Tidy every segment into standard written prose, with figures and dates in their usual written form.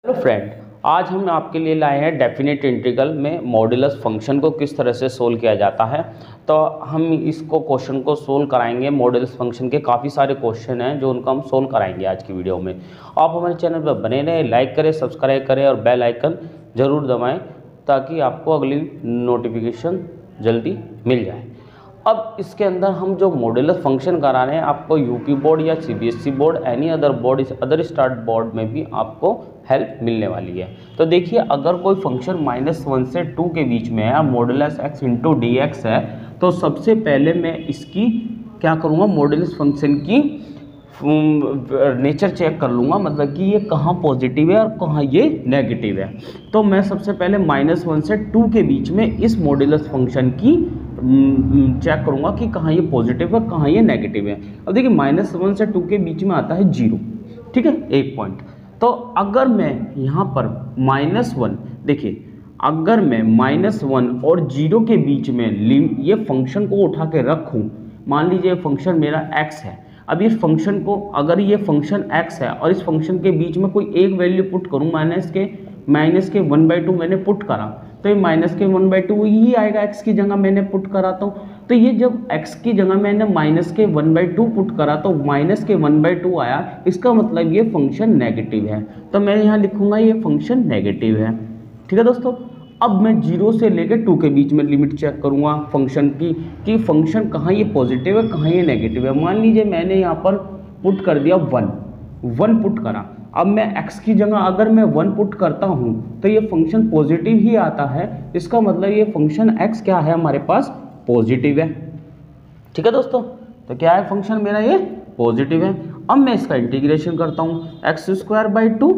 Hello friend, आज हम आपके लिए लाए हैं डेफिनेट इंटीग्रल में मॉड्यूलस फंक्शन को किस तरह से सोल्व किया जाता है। तो हम इसको क्वेश्चन को सोल्व कराएंगे। मॉड्यूलस फंक्शन के काफ़ी सारे क्वेश्चन हैं जो उनको हम सोल्व कराएंगे आज की वीडियो में। आप हमारे चैनल पर बने रहें, लाइक करें, सब्सक्राइब करें और बेल आइकन ज़रूर दबाएँ ताकि आपको अगली नोटिफिकेशन जल्दी मिल जाए। अब इसके अंदर हम जो मॉड्यूलस फंक्शन करा रहे हैं, आपको यूपी बोर्ड या CBSE board, any other board, इस अदर स्टार्ट बोर्ड में भी आपको हेल्प मिलने वाली है। तो देखिए, अगर कोई फंक्शन -1 से 2 के बीच में है, modulus x into D x है, तो सबसे पहले मैं इसकी क्या करूँगा, मॉड्यूलस फंक्शन की नेचर चेक कर लूँगा, मतलब कि ये कहाँ पॉजिटिव है और कहाँ ये नेगेटिव है। तो मैं सबसे पहले -1 से 2 के बीच में इस मॉड्यूलस फंक्शन की चेक करूँगा कि कहाँ ये पॉजिटिव है, कहाँ ये नेगेटिव है। अब देखिए, -1 से 2 के बीच में आता है 0, ठीक है, एक पॉइंट। तो अगर मैं यहाँ पर -1, देखिए, अगर मैं -1 और 0 के बीच में ये फंक्शन को उठा के रखूँ, मान लीजिए फंक्शन मेरा x है। अब इस फंक्शन को, अगर ये फंक्शन x है और इस फंक्शन के बीच में कोई एक वैल्यू पुट करूँ, माइनस के 1/2 मैंने पुट करा, तो ये -1/2 ही आएगा। x की जगह मैंने पुट करा तो ये जब x की जगह मैंने -1/2 पुट करा तो -1/2 आया, इसका मतलब ये फंक्शन नेगेटिव है। तो मैं यहाँ लिखूँगा ये फंक्शन नेगेटिव है, ठीक है दोस्तों। अब मैं 0 से लेकर 2 के बीच में लिमिट चेक करूँगा फंक्शन की कि फंक्शन कहाँ ये पॉजिटिव है, कहाँ ये नेगेटिव है। मान लीजिए मैंने यहाँ पर पुट कर दिया 1 पुट करा। अब मैं x की जगह अगर मैं 1 पुट करता हूँ तो ये फंक्शन पॉजिटिव ही आता है, इसका मतलब ये फंक्शन x क्या है, हमारे पास पॉजिटिव है, ठीक है दोस्तों। तो क्या है फंक्शन मेरा, ये पॉजिटिव है। अब मैं इसका इंटीग्रेशन करता हूँ, x² 2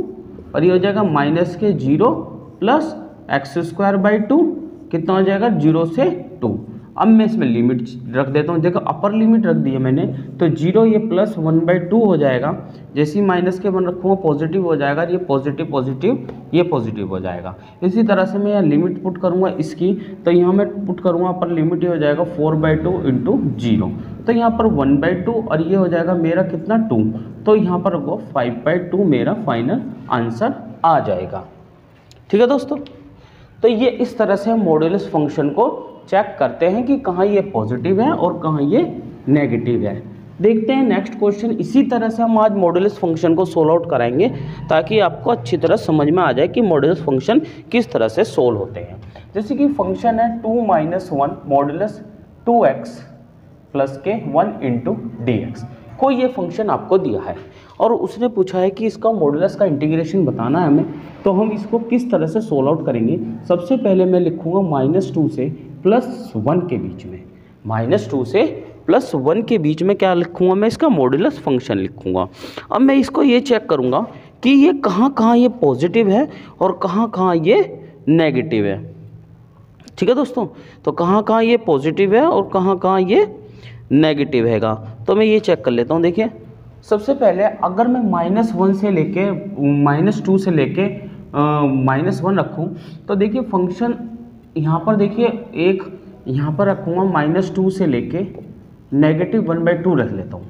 और ये हो जाएगा -0 प्लस x²/2 कितना हो जाएगा, 0 से 2। अब मैं इसमें लिमिट रख देता हूँ, देखो अपर लिमिट रख दी है मैंने, तो 0 ये +1/2 हो जाएगा। जैसे ही -1 रखूँगा पॉजिटिव हो जाएगा, ये पॉजिटिव ये पॉजिटिव हो जाएगा। इसी तरह से मैं यहाँ लिमिट पुट करूँगा इसकी, तो यहाँ मैं पुट करूँगा अपर लिमिट, ये हो जाएगा 4/2 × 0, तो यहाँ पर 1/2 और ये हो जाएगा मेरा कितना 2, तो यहाँ पर वो 5/2 मेरा फाइनल आंसर आ जाएगा, ठीक है दोस्तों। तो ये इस तरह से हम मॉड्यूलस फंक्शन को चेक करते हैं कि कहाँ ये पॉजिटिव है और कहाँ ये नेगेटिव है। देखते हैं नेक्स्ट क्वेश्चन। इसी तरह से हम आज मॉड्यूलस फंक्शन को सोल्व आउट कराएंगे ताकि आपको अच्छी तरह समझ में आ जाए कि मॉड्यूलस फंक्शन किस तरह से सोल्व होते हैं। जैसे कि फंक्शन है 2 - 1 मॉड्यूलस 2x + के 1 × dx। कोई ये फंक्शन आपको दिया है और उसने पूछा है कि इसका मॉड्यूलस का इंटीग्रेशन बताना है हमें, तो हम इसको किस तरह से सोल्व आउट करेंगे। सबसे पहले मैं लिखूँगा -2 से +1 के बीच में, -2 से +1 के बीच में क्या लिखूँगा, मैं इसका मॉड्यूलस फंक्शन लिखूँगा। अब मैं इसको ये चेक करूँगा कि ये कहाँ ये पॉजिटिव है और कहाँ ये नेगेटिव है, ठीक है दोस्तों। तो कहाँ ये पॉजिटिव है और कहाँ ये नेगेटिव हैगा, तो मैं ये चेक कर लेता हूँ। देखिए, सबसे पहले अगर मैं -2 से लेके -1 रखूँ, तो देखिए फंक्शन यहाँ पर, देखिए एक यहाँ पर रखूँगा -2 से लेके -1/2 रख लेता हूँ।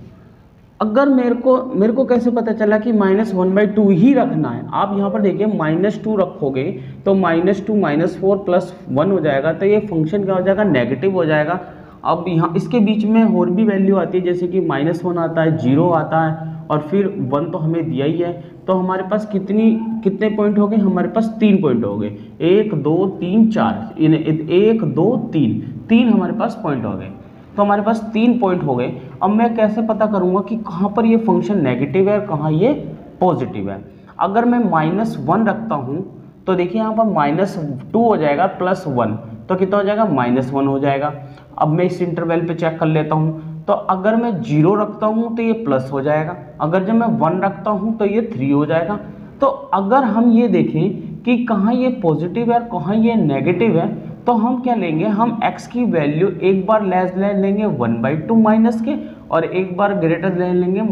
अगर मेरे को कैसे पता चला कि -1/2 ही रखना है। आप यहाँ पर देखिए -2 रखोगे तो -2 -4 + 1 हो जाएगा, तो ये फंक्शन क्या हो जाएगा, नेगेटिव हो जाएगा। अब यहाँ इसके बीच में और भी वैल्यू आती है, जैसे कि -1 आता है, 0 आता है और फिर 1 तो हमें दिया ही है। तो हमारे पास कितने पॉइंट हो गए, हमारे पास 3 पॉइंट हो गए, 1 2 3 4, 1 2 3 हमारे पास पॉइंट हो गए। तो हमारे पास 3 पॉइंट हो गए। अब मैं कैसे पता करूँगा कि कहाँ पर ये फंक्शन नेगेटिव है और कहाँ ये पॉजिटिव है। अगर मैं -1 रखता हूँ तो देखिए यहाँ पर -2 हो जाएगा +1, तो कितना हो जाएगा, -1 हो जाएगा। अब मैं इस इंटरवल पे चेक कर लेता हूँ, तो अगर मैं 0 रखता हूँ तो ये प्लस हो जाएगा, अगर जब मैं 1 रखता हूँ तो ये 3 हो जाएगा। तो अगर हम ये देखें कि कहाँ ये पॉजिटिव है और कहाँ ये नेगेटिव है, तो हम क्या लेंगे, हम x की वैल्यू एक बार लेस ले लेंगे 1/2 माइनस के, और एक बार ग्रेटर ले लेंगे -+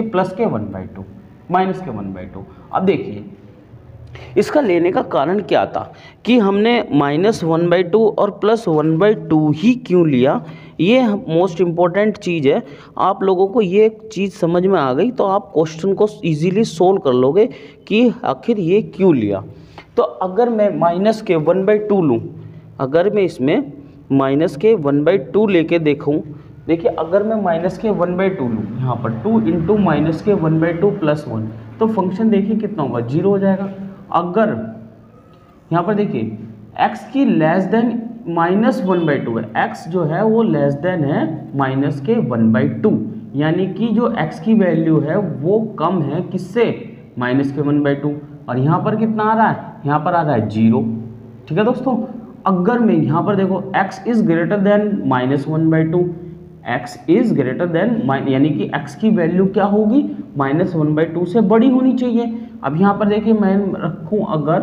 के 1/2। अब देखिए, इसका लेने का कारण क्या था कि हमने -1/2 और +1/2 ही क्यों लिया, ये मोस्ट इम्पॉर्टेंट चीज़ है। आप लोगों को ये चीज़ समझ में आ गई तो आप क्वेश्चन को इजीली सोल्व कर लोगे कि आखिर ये क्यों लिया। तो अगर मैं माइनस के 1/2 लूँ, अगर मैं इसमें माइनस के 1/2 लेके देखूँ, देखिए अगर मैं माइनस के 1/2 लूँ यहाँ पर 2 इंटू माइनस के 1/2 + 1, तो फंक्शन देखिए कितना होगा, 0 हो जाएगा। अगर यहाँ पर देखिए x की लेस देन -1/2 है, x जो है वो लेस देन है माइनस के 1/2, यानी कि जो x की वैल्यू है वो कम है किससे, माइनस के 1/2। और यहाँ पर कितना आ रहा है, यहाँ पर आ रहा है 0। ठीक है दोस्तों, अगर मैं यहाँ पर देखो x is greater than -1/2, x is greater than, यानी कि x की वैल्यू क्या होगी, -1/2 से बड़ी होनी चाहिए। अब यहाँ पर देखिए मैं रखूँ अगर,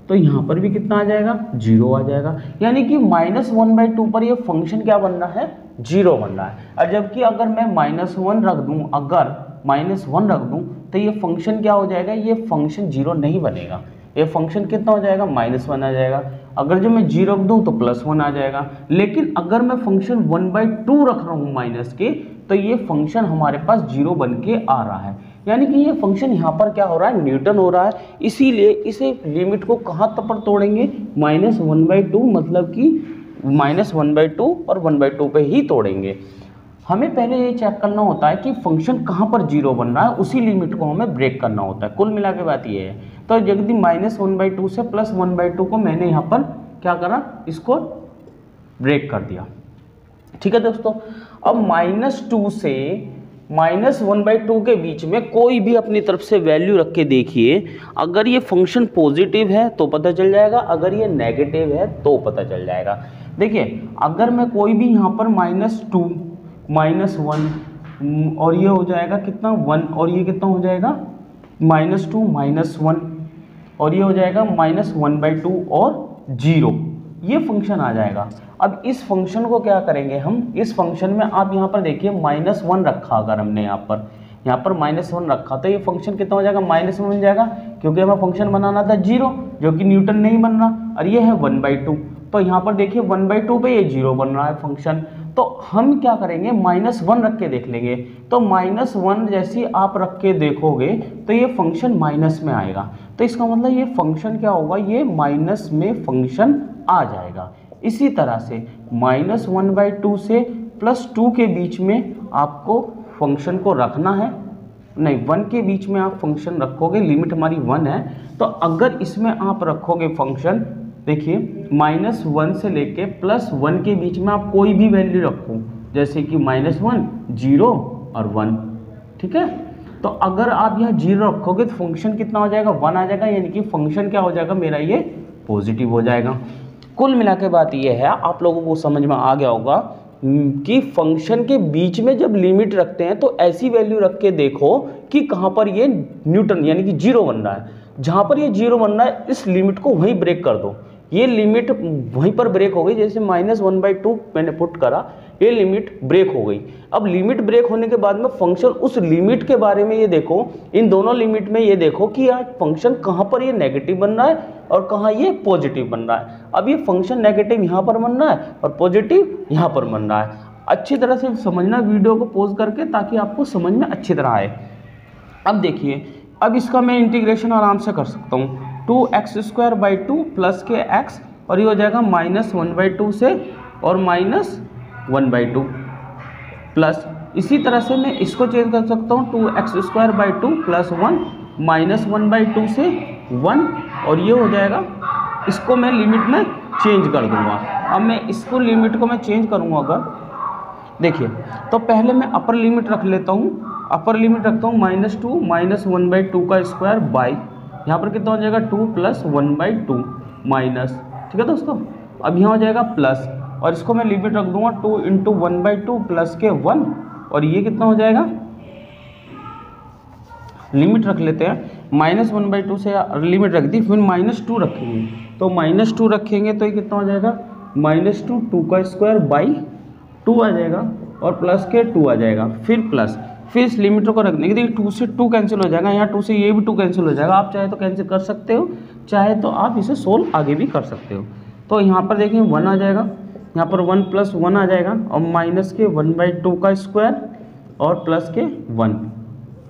तो यहाँ पर भी कितना आ जाएगा, 0 आ जाएगा, यानी कि -1/2 पर ये फंक्शन क्या बन रहा है, 0 बन रहा है। और जबकि अगर मैं -1 रख दूँ, अगर -1 रख दूँ तो ये फंक्शन क्या हो जाएगा, ये फंक्शन 0 नहीं बनेगा, ये फंक्शन कितना हो जाएगा, -1 आ जाएगा। अगर जो मैं 0 रख दूँ तो +1 आ जाएगा। लेकिन अगर मैं फंक्शन 1/2 रख रहा हूँ माइनस के, तो ये फंक्शन हमारे पास 0 बन के आ रहा है, यानी कि ये फंक्शन यहाँ पर क्या हो रहा है, न्यूटन हो रहा है। इसीलिए इसे लिमिट को कहाँ तक पर तोड़ेंगे, -1/2, मतलब कि -1/2 और 1/2 पे ही तोड़ेंगे। हमें पहले ये चेक करना होता है कि फंक्शन कहाँ पर 0 बन रहा है, उसी लिमिट को हमें ब्रेक करना होता है। कुल मिला के बात ये है। तो यदि -1/2 से +1/2 को मैंने यहाँ पर क्या करा, इसको ब्रेक कर दिया। ठीक है दोस्तों, अब -2 से -1/2 के बीच में कोई भी अपनी तरफ से वैल्यू रख के देखिए, अगर ये फंक्शन पॉजिटिव है तो पता चल जाएगा, अगर ये नेगेटिव है तो पता चल जाएगा। देखिए अगर मैं कोई भी यहाँ पर -2 -1 और ये हो जाएगा कितना 1, और ये कितना हो जाएगा -2 -1, और ये हो जाएगा -1/2 और 0, ये फंक्शन आ जाएगा। अब इस फंक्शन को क्या करेंगे हम, इस फंक्शन में आप यहाँ पर देखिए -1 रखा, अगर हमने यहाँ पर -1 रखा तो ये फंक्शन कितना हो जाएगा, -1 बन जाएगा, क्योंकि हमें फंक्शन बनाना था 0 जो कि न्यूटन नहीं बन रहा, और ये है 1/2, तो यहाँ पर देखिए 1/2 पे ये 0 बन रहा है फंक्शन। तो हम क्या करेंगे, -1 रख के देख लेंगे। तो -1 जैसी आप रख के देखोगे तो ये फंक्शन माइनस में आएगा, तो इसका मतलब ये फंक्शन क्या होगा, ये माइनस में फंक्शन आ जाएगा। इसी तरह से -1/2 से +2 के बीच में आपको फंक्शन को रखना है, नहीं 1 के बीच में आप फंक्शन रखोगे, लिमिट हमारी 1 है, तो अगर इसमें आप रखोगे फंक्शन, देखिए -1 से लेके +1 के बीच में आप कोई भी वैल्यू रखो, जैसे कि -1, 0 और 1। ठीक है, तो अगर आप यहाँ 0 रखोगे तो फंक्शन कितना हो जाएगा, 1 आ जाएगा, यानी कि फंक्शन क्या हो जाएगा मेरा, ये पॉजिटिव हो जाएगा। कुल मिला के बात ये है, आप लोगों को समझ में आ गया होगा कि फंक्शन के बीच में जब लिमिट रखते हैं तो ऐसी वैल्यू रख के देखो कि कहाँ पर ये न्यूटन यानी कि 0 बन रहा है। जहाँ पर ये 0 बन रहा है इस लिमिट को वहीं ब्रेक कर दो, ये लिमिट वहीं पर ब्रेक हो गई, जैसे -1/2 मैंने पुट करा, ये लिमिट ब्रेक हो गई। अब लिमिट ब्रेक होने के बाद में फंक्शन उस लिमिट के बारे में ये देखो, इन दोनों लिमिट में ये देखो कि यार फंक्शन कहाँ पर ये नेगेटिव बन रहा है और कहाँ ये पॉजिटिव बन रहा है। अब ये फंक्शन नेगेटिव यहाँ पर बन रहा है और पॉजिटिव यहाँ पर बन रहा है। अच्छी तरह से समझना वीडियो को पॉज करके, ताकि आपको समझ में अच्छी तरह आए। अब देखिए, अब इसका मैं इंटीग्रेशन आराम से कर सकता हूँ, 2x² 2 के x, और ये हो जाएगा -1/2 से और -1/2 प्लस, इसी तरह से मैं इसको चेंज कर सकता हूँ, 2x² 2 + 1 -1/2 से 1, और ये हो जाएगा, इसको मैं लिमिट में चेंज कर दूंगा। अब मैं इसको लिमिट को मैं चेंज करूँगा, अगर देखिए तो पहले मैं अपर लिमिट रख लेता हूँ, अपर लिमिट रखता हूँ -2 -1/2 का स्क्वायर बाई, यहाँ पर कितना हो जाएगा 2 + 1/2 माइनस। ठीक है दोस्तों, अब यहाँ हो जाएगा प्लस, और इसको मैं लिमिट रख दूंगा 2 × 1/2 प्लस के 1, और ये कितना हो जाएगा, लिमिट रख लेते हैं -1/2 से लिमिट रख दी, फिर -2 रखेंगे, तो -2 रखेंगे तो ये कितना हो जाएगा -2 2 का स्क्वायर बाई 2 आ जाएगा, और प्लस के 2 आ जाएगा, फिर प्लस, फिर इस लिमिटर को रखने के देखिए 2 से 2 कैंसिल हो जाएगा, यहाँ 2 से ये भी 2 कैंसिल हो जाएगा। आप चाहे तो कैंसिल कर सकते हो, चाहे तो आप इसे सोल्व आगे भी कर सकते हो। तो यहाँ पर देखिए 1 आ जाएगा, यहाँ पर 1 + 1 आ जाएगा और माइनस के 1/2 का स्क्वायर और प्लस के 1।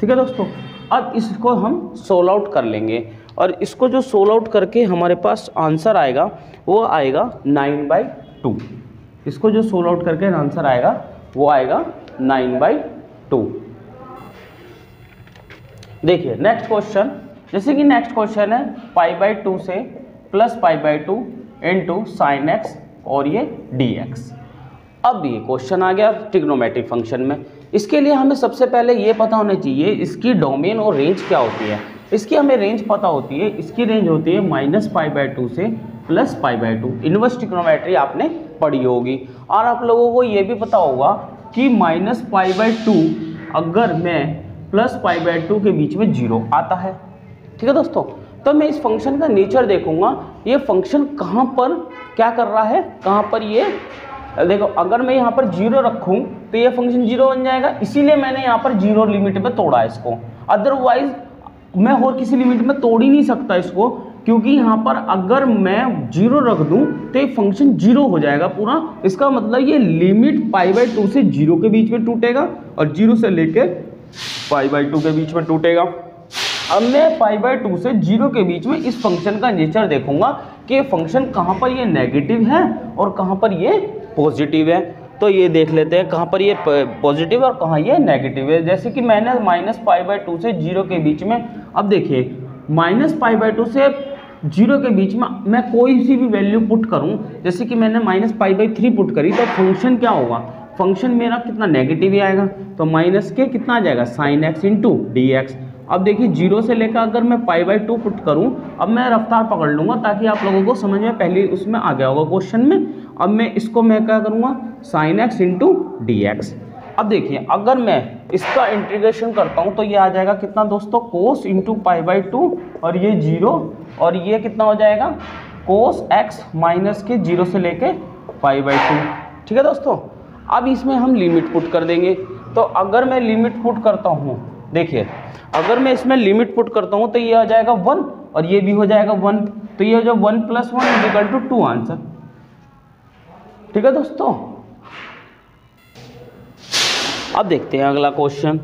ठीक है दोस्तों, अब इसको हम सोल्व आउट कर लेंगे और इसको जो सोल्व आउट करके हमारे पास आंसर आएगा वो आएगा 9/2। इसको जो सोल्व आउट करके आंसर आएगा वो आएगा 9/2। देखिए नेक्स्ट क्वेश्चन, जैसे कि नेक्स्ट क्वेश्चन है π/2 से +π/2 इंटू साइन एक्स और ये dx। अब ये क्वेश्चन आ गया ट्रिग्नोमेट्रिक फंक्शन में। इसके लिए हमें सबसे पहले ये पता होना चाहिए इसकी डोमेन और रेंज क्या होती है। इसकी हमें रेंज पता होती है, इसकी रेंज होती है -π/2 से +π/2। इनवर्स ट्रिग्नोमेट्री आपने पढ़ी होगी और आप लोगों को ये भी पता होगा कि -π/2 अगर मैं +π/2 के बीच में 0 आता है। ठीक है दोस्तों, तो मैं इस फंक्शन का नेचर देखूंगा, ये फंक्शन कहाँ पर क्या कर रहा है, कहाँ पर ये देखो। अगर मैं यहाँ पर 0 रखूँ तो ये फंक्शन 0 बन जाएगा, इसीलिए मैंने यहाँ पर 0 लिमिट में तोड़ा इसको। अदरवाइज मैं और किसी लिमिट में तोड़ ही नहीं सकता इसको, क्योंकि यहाँ पर अगर मैं 0 रख दूँ तो ये फंक्शन 0 हो जाएगा पूरा। इसका मतलब ये लिमिट π/2 से 0 के बीच में टूटेगा और 0 से लेके π/2 के बीच में टूटेगा। अब मैं π/2 से 0 के बीच में इस फंक्शन का नेचर देखूंगा कि ये फंक्शन कहाँ पर ये नेगेटिव है और कहाँ पर ये पॉजिटिव है। तो ये देख लेते हैं कहाँ पर ये पॉजिटिव है और कहाँ ये नेगेटिव है। जैसे कि मैंने -π/2 से 0 के बीच में, अब देखिए -π/2 से 0 के बीच में मैं कोई सी भी वैल्यू पुट करूँ, जैसे कि मैंने -π/3 पुट करी, तो फंक्शन क्या होगा, फंक्शन मेरा कितना नेगेटिव ही आएगा। तो माइनस के कितना आ जाएगा sin x इंटू dx। अब देखिए 0 से लेकर अगर मैं π/2 पुट करूं, अब मैं रफ्तार पकड़ लूंगा ताकि आप लोगों को समझ में पहले उसमें आ गया होगा क्वेश्चन में। अब मैं इसको मैं क्या करूंगा sin x इंटू dx। अब देखिए अगर मैं इसका इंटीग्रेशन करता हूं तो ये आ जाएगा कितना दोस्तों, cos इंटू π/2 और ये 0 और ये कितना हो जाएगा cos x माइनस के 0 से लेके π/2। ठीक है दोस्तों, अब इसमें हम लिमिट पुट कर देंगे। तो अगर मैं लिमिट पुट करता हूँ, देखिए अगर मैं इसमें लिमिट पुट करता हूँ तो ये आ जाएगा 1 और ये भी हो जाएगा 1, तो ये जो 1 + 1 = 2 आंसर। ठीक है दोस्तों, अब देखते हैं अगला क्वेश्चन।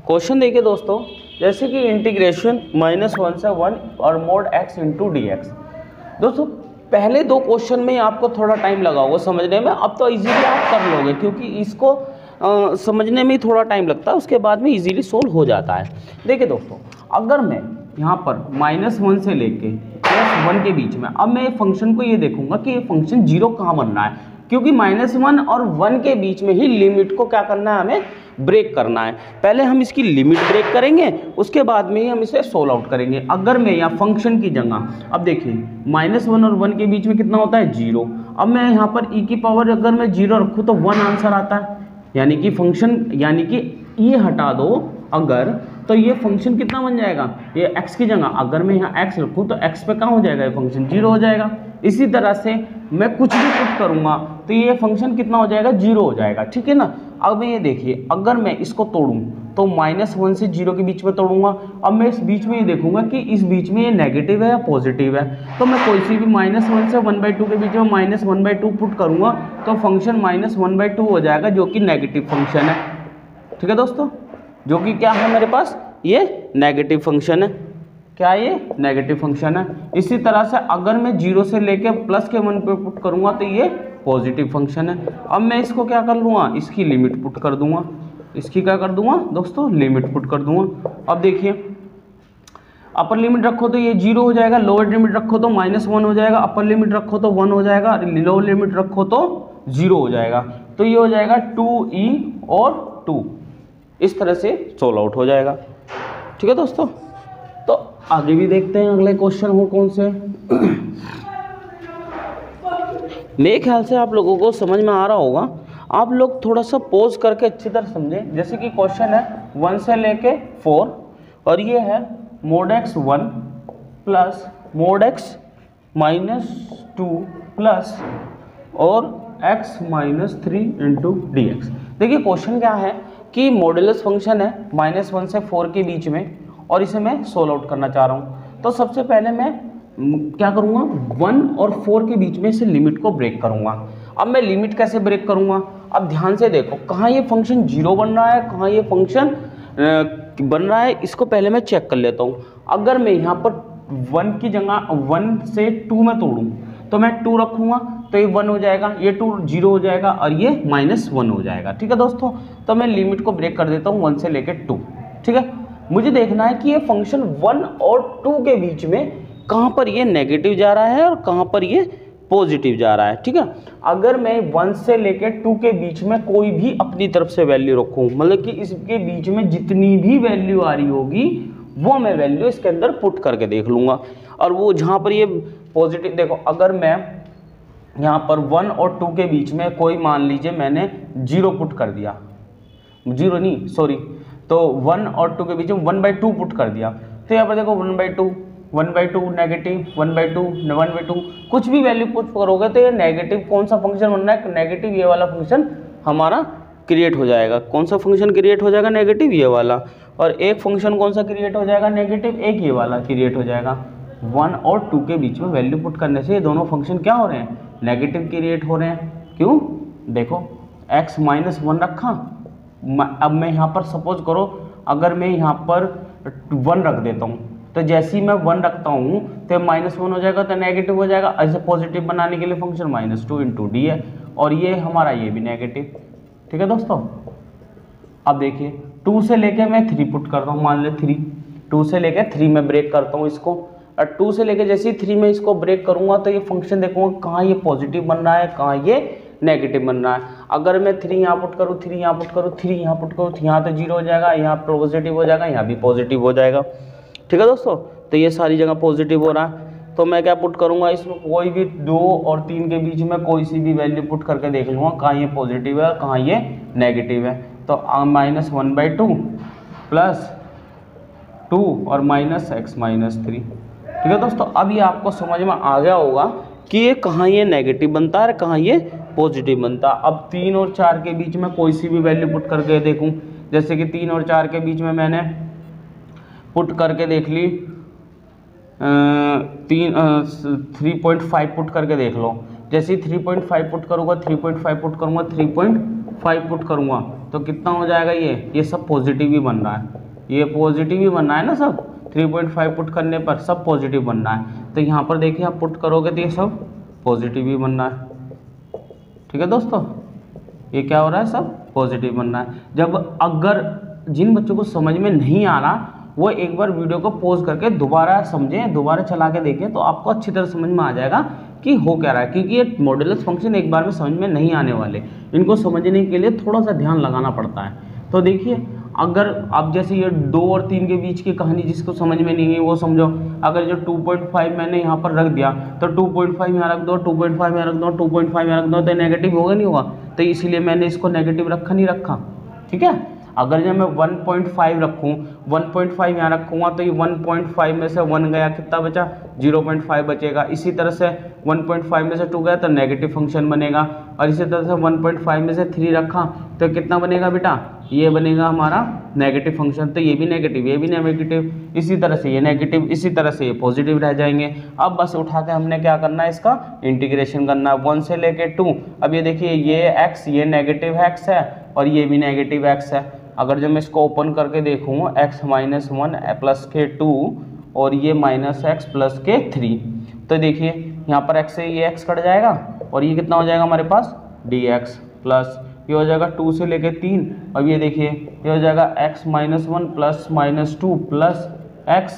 क्वेश्चन देखिए दोस्तों, जैसे कि इंटीग्रेशन -1 से 1 और mod x इंटू dx। दोस्तों पहले दो क्वेश्चन में आपको थोड़ा टाइम लगा होगा समझने में, अब तो इजीली आप कर लोगे क्योंकि इसको समझने में ही थोड़ा टाइम लगता है, उसके बाद में इजीली सोल्व हो जाता है। देखिए दोस्तों, अगर मैं यहाँ पर -1 से लेके +1 के बीच में, अब मैं फंक्शन को ये देखूंगा कि ये फंक्शन 0 कहाँ बन रहा है, क्योंकि -1 और 1 के बीच में ही लिमिट को क्या करना है, हमें ब्रेक करना है। पहले हम इसकी लिमिट ब्रेक करेंगे, उसके बाद में ही हम इसे सोल्व आउट करेंगे। अगर मैं यहाँ फंक्शन की जगह, अब देखिए -1 और 1 के बीच में कितना होता है 0। अब मैं यहाँ पर e की पावर अगर मैं 0 रखूँ तो 1 आंसर आता है, यानी कि फंक्शन, यानी कि ये हटा दो अगर, तो ये फंक्शन कितना बन जाएगा, ये x की जगह अगर मैं यहाँ x रखूँ तो x पे कहाँ हो जाएगा, ये फंक्शन 0 हो जाएगा। इसी तरह से मैं कुछ भी पुट करूँगा तो ये फंक्शन कितना हो जाएगा, 0 हो जाएगा। ठीक है ना। अब ये देखिए अगर मैं इसको तोड़ूँ तो -1 से 0 के बीच में तोड़ूंगा। अब मैं इस बीच में ये देखूंगा कि इस बीच में ये नेगेटिव है या पॉजिटिव है, तो मैं कोई सी भी -1 से 1/2 के बीच में -1/2 पुट करूंगा तो फंक्शन -1/2 हो जाएगा, जो कि नेगेटिव फंक्शन है। ठीक है दोस्तों, जो कि क्या है मेरे पास, ये नेगेटिव फंक्शन है। क्या ये नेगेटिव फंक्शन है। इसी तरह से अगर मैं 0 से लेके +1 पे पुट करूंगा तो ये पॉजिटिव फंक्शन है। अब मैं इसको क्या कर लूँगा, इसकी लिमिट पुट कर दूंगा, इसकी क्या कर दूंगा दोस्तों, लिमिट पुट कर दूंगा। अब देखिए अपर लिमिट रखो तो ये 0 हो जाएगा, लोअर लिमिट रखो तो -1 हो जाएगा, अपर लिमिट रखो तो 1 हो जाएगा, लोअर लिमिट रखो तो 0 हो जाएगा। तो ये हो जाएगा 2e और 2, इस तरह से सोल्व आउट हो जाएगा। ठीक है दोस्तों, तो आगे भी देखते हैं अगले क्वेश्चन हो कौन से। मेरे ख्याल से आप लोगों को समझ में आ रहा होगा, आप लोग थोड़ा सा पॉज करके अच्छी तरह समझें। जैसे कि क्वेश्चन है 1 से लेके 4 और ये है mod x 1 plus mod x -2 plus और x -3 इंटू dx। देखिए क्वेश्चन क्या है, कि मॉड्यूलस फंक्शन है -1 से 4 के बीच में और इसे मैं सोल्व आउट करना चाह रहा हूँ। तो सबसे पहले मैं क्या करूँगा, 1 और 4 के बीच में इसे लिमिट को ब्रेक करूँगा। अब मैं लिमिट कैसे ब्रेक करूँगा, अब ध्यान से देखो कहाँ ये फंक्शन 0 बन रहा है, कहाँ ये फंक्शन बन रहा है, इसको पहले मैं चेक कर लेता हूँ। अगर मैं यहाँ पर 1 की जगह 1 से 2 में तोड़ूँ तो मैं 2 रखूँगा तो ये 1 हो जाएगा, ये 2 0 हो जाएगा और ये -1 हो जाएगा। ठीक है दोस्तों, तो मैं लिमिट को ब्रेक कर देता हूँ 1 से लेकर 2। ठीक है, मुझे देखना है कि ये फंक्शन 1 और 2 के बीच में कहाँ पर ये नेगेटिव जा रहा है और कहाँ पर ये पॉजिटिव जा रहा है। ठीक है, अगर मैं 1 से लेकर 2 के बीच में कोई भी अपनी तरफ से वैल्यू रखूँ, मतलब कि इसके बीच में जितनी भी वैल्यू आ रही होगी वो मैं वैल्यू इसके अंदर पुट करके देख लूँगा। और वो जहाँ पर ये पॉजिटिव, देखो अगर मैं यहाँ पर 1 और 2 के बीच में कोई मान लीजिए मैंने 0 पुट कर दिया, 0 नहीं सॉरी, तो 1 और 2 के बीच में 1/2 पुट कर दिया, तो यहाँ पर देखो 1/2 नेगेटिव, 1/2 कुछ भी वैल्यू पुट करोगे तो ये नेगेटिव कौन सा फंक्शन बनना है, नेगेटिव ये वाला फंक्शन हमारा क्रिएट हो जाएगा। कौन सा फंक्शन क्रिएट हो जाएगा, नेगेटिव ये वाला। और एक फंक्शन कौन सा क्रिएट हो जाएगा, नेगेटिव, एक ये वाला क्रिएट हो जाएगा। 1 और 2 के बीच में वैल्यू पुट करने से ये दोनों फंक्शन क्या हो रहे हैं, नेगेटिव क्रिएट हो रहे हैं। क्यों, देखो x -1 रखा, अब मैं यहाँ पर सपोज करो अगर मैं यहाँ पर 1 रख देता हूँ तो जैसे ही मैं 1 रखता हूँ तो -1 हो जाएगा तो नेगेटिव हो जाएगा। ऐसे पॉजिटिव बनाने के लिए फंक्शन -2 × d है और ये हमारा ये भी नेगेटिव। ठीक है दोस्तों, अब देखिए 2 से लेके मैं 3 पुट करता हूँ, मान ले 3, 2 से लेके 3 में ब्रेक करता हूँ इसको, और 2 से लेके जैसे ही 3 में इसको ब्रेक करूँगा तो ये फंक्शन देखूँगा कहाँ ये पॉजिटिव बन रहा है, कहाँ ये नेगेटिव बन रहा है। अगर मैं 3 यहाँ पुट करूँ, 3 यहाँ पुट करूँ, 3 यहाँ पुट करूँ, यहाँ तो 0 हो जाएगा, यहाँ पॉजिटिव हो जाएगा, यहाँ भी पॉजिटिव हो जाएगा। ठीक है दोस्तों, तो ये सारी जगह पॉजिटिव हो रहा है। तो मैं क्या पुट करूँगा, इसमें कोई भी 2 और 3 के बीच में कोई सी भी वैल्यू पुट करके देख लूँगा कहाँ ये पॉजिटिव है और कहाँ ये नेगेटिव है। तो -1/2 + 2 और -x -3। ठीक है दोस्तों, अब ये आपको समझ में आ गया होगा कि ये कहाँ ये नेगेटिव बनता है और कहाँ ये पॉजिटिव बनता है। अब 3 और 4 के बीच में कोई सी भी वैल्यू पुट करके देखूँ, जैसे कि 3 और 4 के बीच में मैंने पुट करके देख ली 3.5 पुट करके देख लो। जैसे ही 3.5 पुट करूँगा, 3.5 पुट करूँगा, 3.5 पुट करूँगा तो कितना हो जाएगा, ये सब पॉजिटिव ही बन रहा है, ये पॉजिटिव ही बन रहा है ना, सब 3.5 पुट करने पर सब पॉजिटिव बन रहा है। तो यहाँ पर देखिए आप पुट करोगे तो ये सब पॉजिटिव ही बन रहा है। ठीक है दोस्तों, ये क्या हो रहा है, सब पॉजिटिव बन रहा है। जब अगर जिन बच्चों को समझ में नहीं आ रहा वो एक बार वीडियो को पॉज करके दोबारा समझें, दोबारा चला के देखें तो आपको अच्छी तरह समझ में आ जाएगा कि हो क्या रहा है, क्योंकि ये मॉड्यूलस फंक्शन एक बार में समझ में नहीं आने वाले, इनको समझने के लिए थोड़ा सा ध्यान लगाना पड़ता है। तो देखिए अगर आप जैसे ये 2 और 3 के बीच की कहानी जिसको समझ में नहीं है वो समझो। अगर जो 2.5 मैंने यहाँ पर रख दिया तो 2.5 यहाँ रख दो, 2.5 यहाँ रख दो, 2.5 यहाँ रख दो, तो नेगेटिव होगा नहीं होगा, तो इसीलिए मैंने इसको नेगेटिव रखा नहीं रखा। ठीक है, अगर जब मैं 1.5 रखूँ, 1.5 यहाँ रखूँगा तो ये 1.5 में से 1 गया, कितना बचा, 0.5 बचेगा। इसी तरह से 1.5 में से 2 गया तो नेगेटिव फंक्शन बनेगा, और इसी तरह से 1.5 में से 3 रखा तो कितना बनेगा बेटा, ये बनेगा हमारा नेगेटिव फंक्शन। तो ये भी नेगेटिव, ये भी नेगेटिव, इसी तरह से ये नेगेटिव, इसी तरह से ये पॉजिटिव रह जाएंगे। अब बस उठा के हमने क्या करना है, इसका इंटीग्रेशन करना है 1 से लेके 2। अब ये देखिए ये x, ये नेगेटिव x है और ये भी नेगेटिव x है। अगर जब मैं इसको ओपन करके देखूँ x -1 + के 2 और ये -x + के 3, तो देखिए यहाँ पर x से ये x कट जाएगा और ये कितना हो जाएगा हमारे पास dx प्लस ये हो जाएगा 2 से लेके 3। अब ये देखिए ये हो जाएगा x -1 + -2 प्लस x,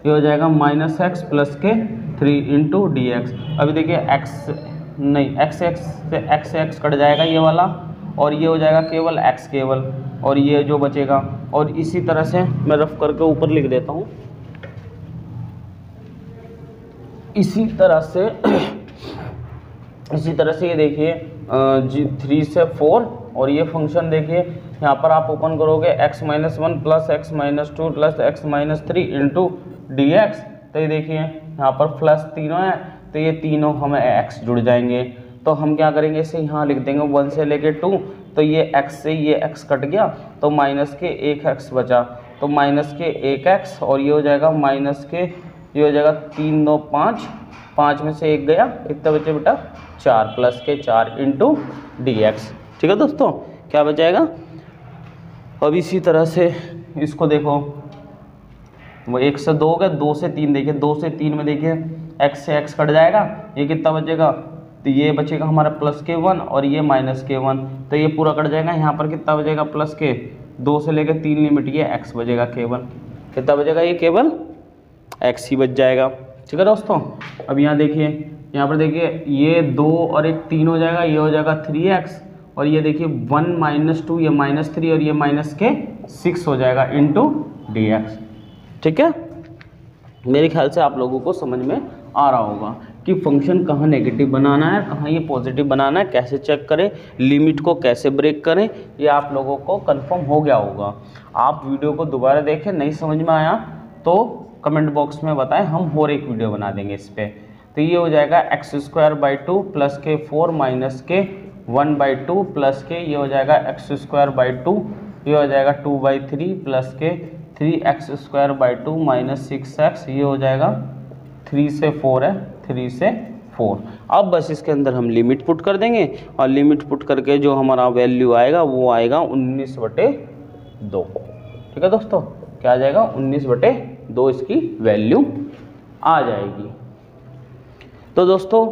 ये हो जाएगा -x + के 3 × dx। अभी देखिए x नहीं, x से x कट जाएगा ये वाला, और ये हो जाएगा केवल x केवल, और ये जो बचेगा। और इसी तरह से मैं रफ करके ऊपर लिख देता हूँ, इसी तरह से ये देखिए 3 से 4, और ये फंक्शन देखिए यहाँ पर आप ओपन करोगे x -1 + x -2 + x -3 × dx, तो ये देखिए यहाँ पर प्लस तीनों है तो ये तीनों हमें x जुड़ जाएंगे। तो हम क्या करेंगे, इसे यहाँ लिख देंगे 1 से लेके 2, तो ये x से ये x कट गया तो माइनस के 1x बचा, तो माइनस के 1x और ये हो जाएगा माइनस के, ये हो जाएगा 3 2 5, 5 में से 1 गया, कितना बचे बेटा 4 प्लस के 4 इंटू dx। ठीक है दोस्तों, क्या बचाएगा। अब इसी तरह से इसको देखो, वो 1 से 2 हो गया, 2 से 3 देखिए, 2 से 3 में देखिए x से x कट जाएगा, ये कितना बचेगा, तो ये बचेगा हमारा प्लस के 1 और ये माइनस के 1, तो ये पूरा कट जाएगा। यहाँ पर कितना बचेगा प्लस के 2 से लेकर 3 लिमिट ये x बचेगा केवल, कितना बचेगा ये केवल x ही बच जाएगा। ठीक है दोस्तों, अब यहाँ देखिए, यहाँ पर देखिए ये 2 और एक 3 हो जाएगा, ये हो जाएगा 3x और ये देखिए 1 - 2 ये -3 और ये माइनस के 6 हो जाएगा इंटू dx। ठीक है, मेरे ख्याल से आप लोगों को समझ में आ रहा होगा कि फंक्शन कहाँ नेगेटिव बनाना है, कहाँ ये पॉजिटिव बनाना है, कैसे चेक करें, लिमिट को कैसे ब्रेक करें, ये आप लोगों को कंफर्म हो गया होगा। आप वीडियो को दोबारा देखें, नहीं समझ में आया तो कमेंट बॉक्स में बताएं, हम और एक वीडियो बना देंगे इस पर। तो ये हो जाएगा x² 2 प्लस के 4 माइनस के 1/2 प्लस के, ये हो जाएगा x² 2, ये हो जाएगा 2/3 प्लस के 3x² 2 माइनस 6x, ये हो जाएगा 3 से 4 है, 3 से 4। अब बस इसके अंदर हम लिमिट पुट कर देंगे और लिमिट पुट करके जो हमारा वैल्यू आएगा वो आएगा 19/2। ठीक है दोस्तों, क्या आ जाएगा 19/2 इसकी वैल्यू आ जाएगी। तो दोस्तों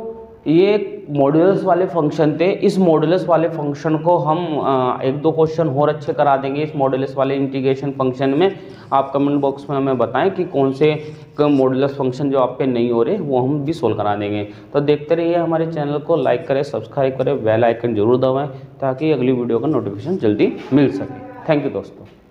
ये मॉड्यूलस वाले फंक्शन थे, इस मॉड्यूलस वाले फंक्शन को हम 1-2 क्वेश्चन और अच्छे करा देंगे इस मॉड्यूलस वाले इंटीग्रेशन फंक्शन में। आप कमेंट बॉक्स में हमें बताएं कि कौन से मॉड्यूलस फंक्शन जो आपके नहीं हो रहे वो हम भी सोल्व करा देंगे। तो देखते रहिए हमारे चैनल को, लाइक करें, सब्सक्राइब करें, बेल आइकन जरूर दबाएं ताकि अगली वीडियो का नोटिफिकेशन जल्दी मिल सके। थैंक यू दोस्तों।